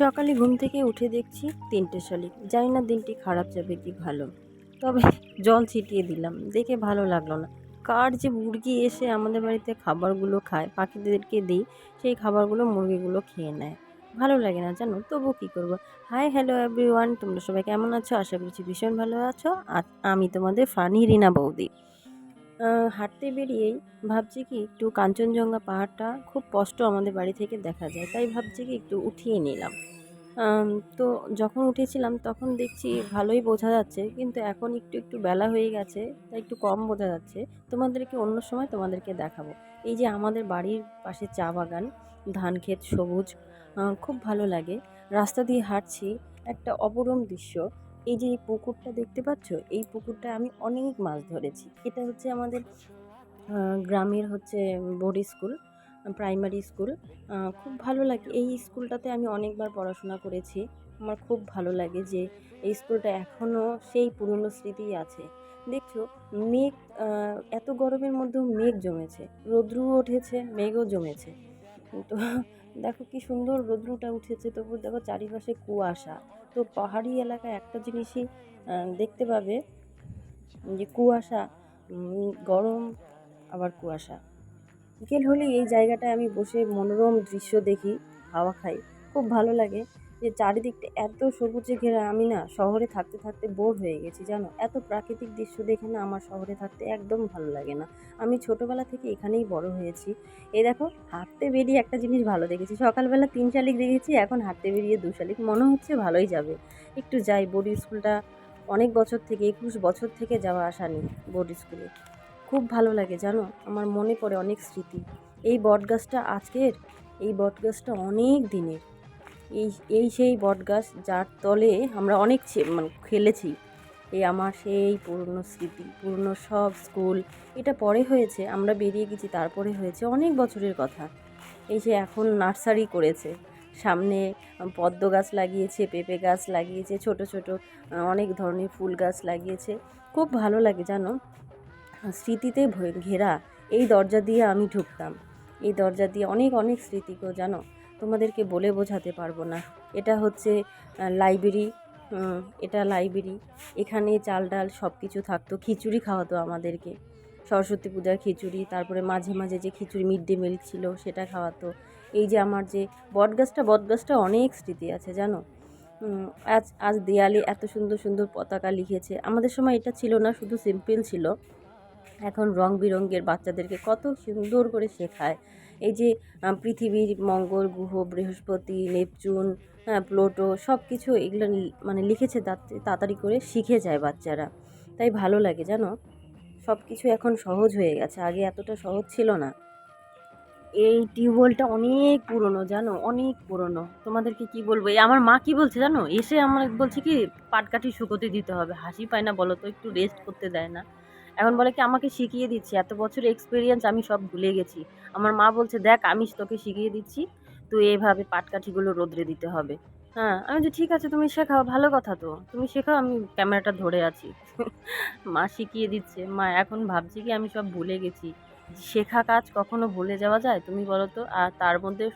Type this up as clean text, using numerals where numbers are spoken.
সকালে ঘুম থেকে উঠে দেখছি ৩টে শালিক। জানি না দিনটি খারাপ যাবে কি ভালো। তবে জল ছিটিয়ে দিলাম, দেখে ভালো লাগলো না। কার যে মুরগি এসে আমাদের বাড়িতে খাবারগুলো খায়, পাখিদেরকে দিই, সেই খাবারগুলো মুরগিগুলো খেয়ে নেয়। ভালো লাগে না জানো, তবু কী করবো। হাই হ্যালো এভরিওয়ান, তোমরা সবাই কেমন আছো? আশা করছি ভীষণ ভালো আছো। আর আমি তোমাদের ফানি রিনা বৌদি। হাঁটতে বেরিয়েই ভাবছি কি একটু কাঞ্চনজঙ্ঘা পাহাড়টা খুব স্পষ্ট আমাদের বাড়ি থেকে দেখা যায়, তাই ভাবছি কি একটু উঠিয়ে নিলাম। আম তো যখন উঠেছিলাম তখন দেখছি ভালোই বোঝা যাচ্ছে, কিন্তু এখন একটু একটু বেলা হয়ে গেছে, তাই একটু কম বোঝা যাচ্ছে। তোমাদেরকে অন্য সময় তোমাদেরকে দেখাবো। এই যে আমাদের বাড়ির পাশে চা বাগান, ধান ক্ষেত সবুজ, খুব ভালো লাগে। রাস্তা দিয়ে হাঁটছি, একটা অপরূপ দৃশ্য। এই যে এই পুকুরটা দেখতে পাচ্ছ, এই পুকুরটায় আমি অনেক মাছ ধরেছি। এটা হচ্ছে আমাদের গ্রামের হচ্ছে বোর্ড স্কুল, প্রাইমারি স্কুল। খুব ভালো লাগে এই স্কুলটাতে, আমি অনেকবার পড়াশোনা করেছি। আমার খুব ভালো লাগে যে এই স্কুলটা এখনও সেই পুরনো স্মৃতিই আছে। দেখছো, মেঘ, এত গরমের মধ্যেও মেঘ জমেছে, রৌদ্রও উঠেছে, মেঘও জমেছে। তো দেখো কি সুন্দর রৌদ্রটা উঠেছে, তবু দেখো চারিপাশে কুয়াশা। তো পাহাড়ি এলাকায় একটা জিনিসই দেখতে পাবে, যে কুয়াশা, গরম আবার কুয়াশা। বিকেল হলেই এই জায়গাটায় আমি বসে মনোরম দৃশ্য দেখি, হাওয়া খাই, খুব ভালো লাগে। যে চারিদিকটা এত সবুজে ঘেরা, আমি না শহরে থাকতে থাকতে বোর হয়ে গেছি জানো। এত প্রাকৃতিক দৃশ্য দেখে না আমার শহরে থাকতে একদম ভালো লাগে না। আমি ছোটোবেলা থেকে এখানেই বড় হয়েছি। এই দেখো, হাঁটতে বেরিয়ে একটা জিনিস ভালো দেখেছি, সকালবেলা ৩ শালিক দেখেছি, এখন হাঁটতে বেরিয়ে ২ শালিক। মনে হচ্ছে ভালোই যাবে, একটু যাই। বোর্ড স্কুলটা অনেক বছর থেকে, ২১ বছর থেকে যাওয়া আসা নেই বোর্ড স্কুলে। খুব ভালো লাগে জানো, আমার মনে পড়ে অনেক স্মৃতি। এই বটগাছটা আজকের, এই বটগাছটা অনেক দিনের। এই এই সেই বটগাছ যার তলে আমরা অনেক মানে খেলেছি। এই আমার সেই পুরনো স্মৃতি, পুরনো সব স্কুল। এটা পরে হয়েছে, আমরা বেরিয়ে গেছি তারপরে হয়েছে, অনেক বছরের কথা। এই যে এখন নার্সারি করেছে, সামনে পদ্ম গাছ লাগিয়েছে, পেঁপে গাছ লাগিয়েছে, ছোট ছোট অনেক ধরনের ফুল গাছ লাগিয়েছে। খুব ভালো লাগে জানো, স্মৃতিতে ঘেরা। এই দরজা দিয়ে আমি ঢুকতাম, এই দরজা দিয়ে অনেক অনেক স্মৃতি গো জানো, তোমাদেরকে বলে বোঝাতে পারবো না। এটা হচ্ছে লাইব্রেরি, এটা লাইব্রেরি। এখানে চাল ডাল সব কিছু থাকতো, খিচুড়ি খাওয়াতো আমাদেরকে, সরস্বতী পূজার খিচুড়ি, তারপরে মাঝে মাঝে যে খিচুড়ি মিড ডে মিল ছিল সেটা খাওয়াতো। এই যে আমার যে বটগাছটা অনেক স্মৃতি আছে জানো। আজ আজ দেয়ালে এত সুন্দর সুন্দর পতাকা লিখেছে, আমাদের সময় এটা ছিল না, শুধু সিম্পল ছিল। এখন রং বেরঙের বাচ্চাদেরকে কত সুন্দর করে শেখায়। এই যে পৃথিবীর মঙ্গল গ্রহ, বৃহস্পতি, নেপচুন, প্লুটো, সব কিছু এগুলো মানে লিখেছে, তাড়াতাড়ি করে শিখে যায় বাচ্চারা। তাই ভালো লাগে জানো, সব কিছু এখন সহজ হয়ে গেছে, আগে এতটা সহজ ছিল না। এই টিউবওয়েলটা অনেক পুরনো জানো, অনেক পুরনো। তোমাদেরকে কি বলবো, এই আমার মা কি বলছে জানো, এসে আমার বলছে কি পাটকাঠি শুকোতে দিতে হবে। হাসি পায় না বলো তো, একটু রেস্ট করতে দেয় না। এখন বলে কি আমাকে শিখিয়ে দিচ্ছে, এত বছর এক্সপিরিয়েন্স, আমি সব ভুলে গেছি। আমার মা বলছে দেখ আমি তোকে শিখিয়ে দিচ্ছি, তুই এইভাবে পাটকাঠিগুলো রোদ্রে দিতে হবে। হ্যাঁ, আমি যে ঠিক আছে তুমি শেখাও, ভালো কথা তো, তুমি শেখাও, আমি ক্যামেরাটা ধরে আছি। মা শিখিয়ে দিচ্ছে। মা এখন ভাবছি কি আমি সব ভুলে গেছি। শেখা কাজ কখনো ভুলে যাওয়া যায় তুমি বলো তো? আর তার মধ্যে